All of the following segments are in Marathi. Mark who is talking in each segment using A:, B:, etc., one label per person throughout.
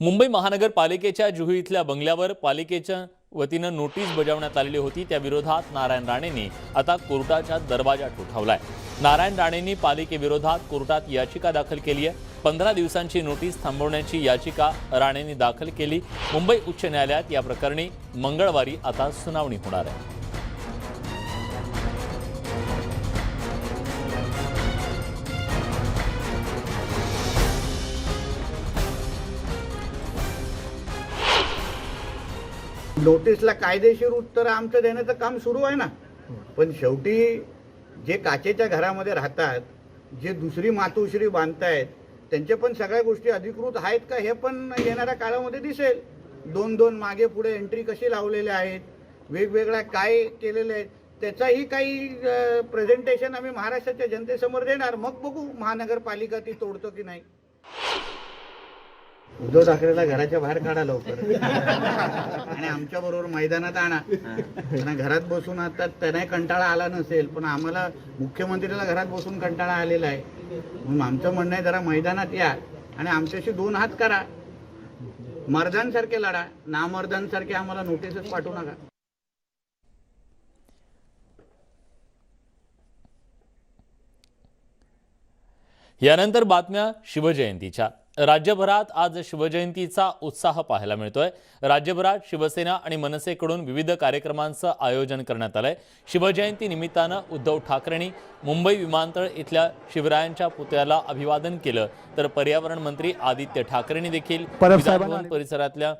A: मुंबई महानगरपालिकेच्या जुहू इथल्या बंगल्यावर पालिकेच्या वतीनं नोटीस बजावण्यात आलेली होती। त्या विरोधात नारायण राणेंनी आता कोर्टाचा दरवाजा ठोठावलाय। नारायण राणेंनी पालिकेविरोधात कोर्टात याचिका दाखल केली आहे। 15 दिवसांची नोटीस थांबवण्याची याचिका राणेंनी दाखल केली। मुंबई उच्च न्यायालयात या प्रकरणी मंगळवारी आता सुनावणी होणार आहे।
B: नोटीसला कायदेशीर उत्तर आमचं देण्याचं काम सुरू आहे ना, पण शेवटी जे काचेच्या घरामध्ये राहतात, जे दुसरी मातोश्री बांधतायत, त्यांचे पण सगळ्या गोष्टी अधिकृत आहेत का हे पण येणाऱ्या काळामध्ये दिसेल। दोन मागे पुढे एंट्री कशी लावलेल्या आहेत, वेगवेगळ्या काय केलेले आहेत, त्याचाही काही प्रेझेंटेशन आम्ही महाराष्ट्राच्या जनतेसमोर देणार। मग बघू महानगरपालिका ती तोडतो की नाही। उद्धव ठाकरेला घराच्या बाहेर काढा लवकर आणि आमच्या बरोबर मैदानात आणा। त्यांना घरात बसून आता त्यांना कंटाळा आला नसेल, पण आम्हाला मुख्यमंत्र्याला घरात बसून कंटाळा आलेला आहे। म्हणून आमचं म्हणणं आहे, जरा मैदानात या आणि आमच्याशी 2 हात करा, मर्दांसारखे लढा, नामर्दांसारखे आम्हाला नोटीसच पाठवू नका।
A: यानंतर बातम्या शिवजयंतीच्या। राज्यभरात आज शिवजयंतीचा उत्साह पाहायला मिळतोय। राज्यभरात शिवसेना आणि मनसेकडून विविध कार्यक्रमांचं आयोजन करण्यात आलंय। शिवजयंती निमित्तानं उद्धव ठाकरेंनी मुंबई विमानतळ इथल्या शिवरायांच्या पुतळ्याला अभिवादन केलं, तर पर्यावरण मंत्री आदित्य ठाकरेंनी देखील विधानभवन परिसरातल्या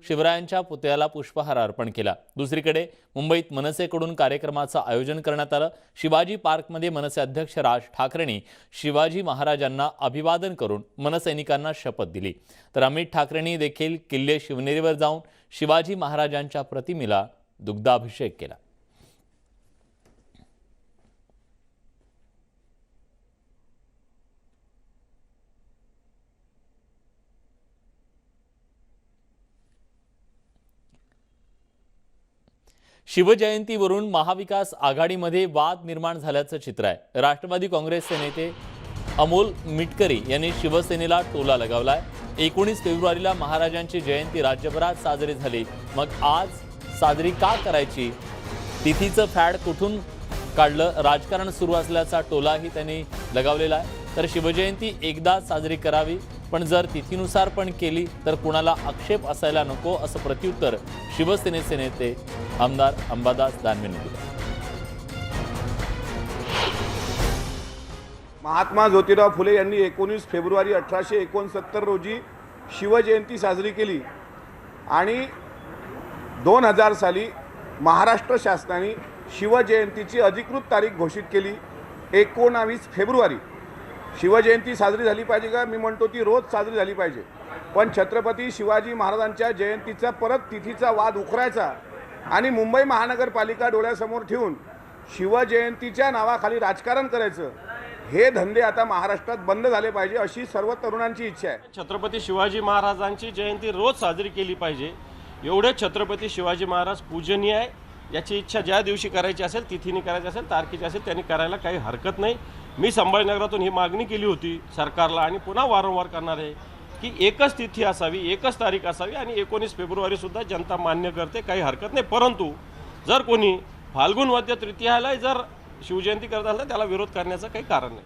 A: शिवरायांच्या पुतळ्याला पुष्पहार अर्पण केला। दुसरीकडे मुंबईत मनसेकडून कार्यक्रमाचं आयोजन करण्यात आलं। शिवाजी पार्कमध्ये मनसे अध्यक्ष राज ठाकरेंनी शिवाजी महाराजांना अभिवादन करून मनसैनिकांना शपथ दिली, तर अमित ठाकरेंनी देखील किल्ले शिवनेरीवर जाऊन शिवाजी महाराजांच्या प्रतिमेला दुग्धाभिषेक केला। शिवजयंतीवरून महाविकास आघाडीमध्ये वाद निर्माण झाल्याचं चित्र आहे। राष्ट्रवादी काँग्रेसचे नेते अमोल मिटकरी यांनी शिवसेनेला टोला लगावलाय। 19 फेब्रुवारीला महाराजांची जयंती राज्यभरात साजरी झाली, मग आज साजरी का करायची? तिथीचं फॅड कुठून काढलं? राजकारण सुरू असल्याचा टोलाही त्यांनी लगावलेला आहे। तर शिवजयंती एकदा साजरी करावी, पण जर तिथीनुसार पण केली तर कुणाला आक्षेप असायला नको, असं प्रत्युत्तर शिवसेनेचे नेते आमदार अंबादास दानवेंनी दिलं।
C: महात्मा ज्योतिराव फुले यांनी 19 फेब्रुवारी 1869 रोजी शिवजयंती साजरी केली आणि 2000 साली महाराष्ट्र शासनाने शिवजयंतीची अधिकृत तारीख घोषित केली 19 फेब्रुवारी। शिवजयंती साजरी झाली पाहिजे का? मी म्हणतो ती रोज साजरी झाली पाहिजे, पण छत्रपती शिवाजी महाराजांच्या जयंतीचा परत तिथीचा वाद उखरायचा आणि मुंबई महानगरपालिका डोळ्यासमोर ठेवून शिवजयंतीच्या नावाखाली राजकारण करायचं, हे धंदे आता महाराष्ट्रात बंद झाले पाहिजे, अशी सर्व तरुणांची इच्छा आहे।
D: छत्रपती शिवाजी महाराजांची जयंती रोज साजरी केली पाहिजे, एवढे छत्रपती शिवाजी महाराज पूजनीय आहे। याची इच्छा ज्या दिवशी करायची असेल, तिथीने करायची असेल, तारखेची असेल, त्यांनी करायला काही हरकत नाही। मी संभाजीनगरातून ही मागणी केली होती सरकारला आणि पुन्हा वारंवार करणार आहे की एकच तिथी असावी, एकच तारीख असावी आणि 19 फेब्रुवारी सुद्धा जनता मान्य करते, काही हरकत नाही। परंतु जर कोणी फाल्गुन वद्य तृतीयाला जर शिवजयंती करत असेल तर त्याला विरोध करण्याचं काही कारण नाही।